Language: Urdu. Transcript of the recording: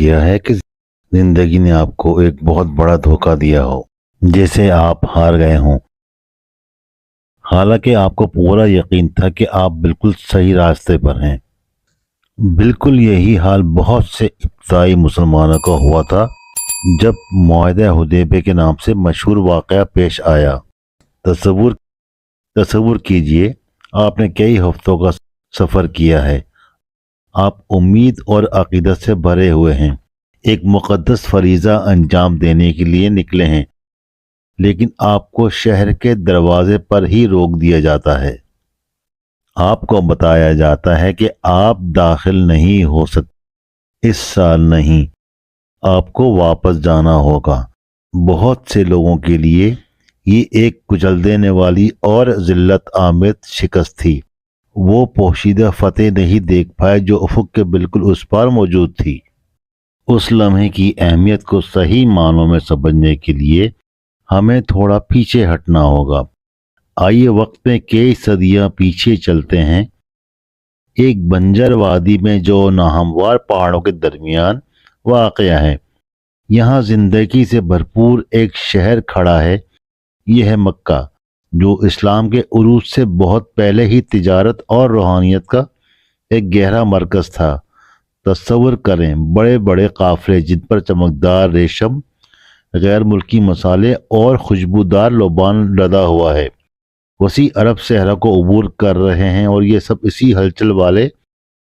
کیا ہے کہ زندگی نے آپ کو ایک بہت بڑا دھوکہ دیا ہو، جیسے آپ ہار گئے ہوں، حالانکہ آپ کو پورا یقین تھا کہ آپ بالکل صحیح راستے پر ہیں۔ بالکل یہی حال بہت سے ابتدائی مسلمانوں کا ہوا تھا جب معاہدہ حدیبیہ کے نام سے مشہور واقعہ پیش آیا۔ تصور کیجئے، آپ نے کئی ہفتوں کا سفر کیا ہے، آپ امید اور عقیدت سے بھرے ہوئے ہیں، ایک مقدس فریضہ انجام دینے کے لیے نکلے ہیں، لیکن آپ کو شہر کے دروازے پر ہی روک دیا جاتا ہے۔ آپ کو بتایا جاتا ہے کہ آپ داخل نہیں ہو سکتے، اس سال نہیں، آپ کو واپس جانا ہوگا۔ بہت سے لوگوں کے لیے یہ ایک کچل دینے والی اور ذلت آمیز شکست تھی۔ وہ پوشیدہ فتح نہیں دیکھ پائے جو افق کے بالکل اس پار موجود تھی۔ اس لمحے کی اہمیت کو صحیح معنوں میں سمجھنے کے لیے ہمیں تھوڑا پیچھے ہٹنا ہوگا۔ آئیے وقت میں کئی صدیاں پیچھے چلتے ہیں، ایک بنجر وادی میں جو ناہموار پہاڑوں کے درمیان واقع ہے۔ یہاں زندگی سے بھرپور ایک شہر کھڑا ہے، یہ ہے مکہ، جو اسلام کے عروج سے بہت پہلے ہی تجارت اور روحانیت کا ایک گہرا مرکز تھا۔ تصور کریں، بڑے بڑے قافلے جن پر چمکدار ریشم، غیر ملکی مصالحے اور خوشبودار لبان لدا ہوا ہے، وسیع عرب صحرا کو عبور کر رہے ہیں، اور یہ سب اسی ہلچل والے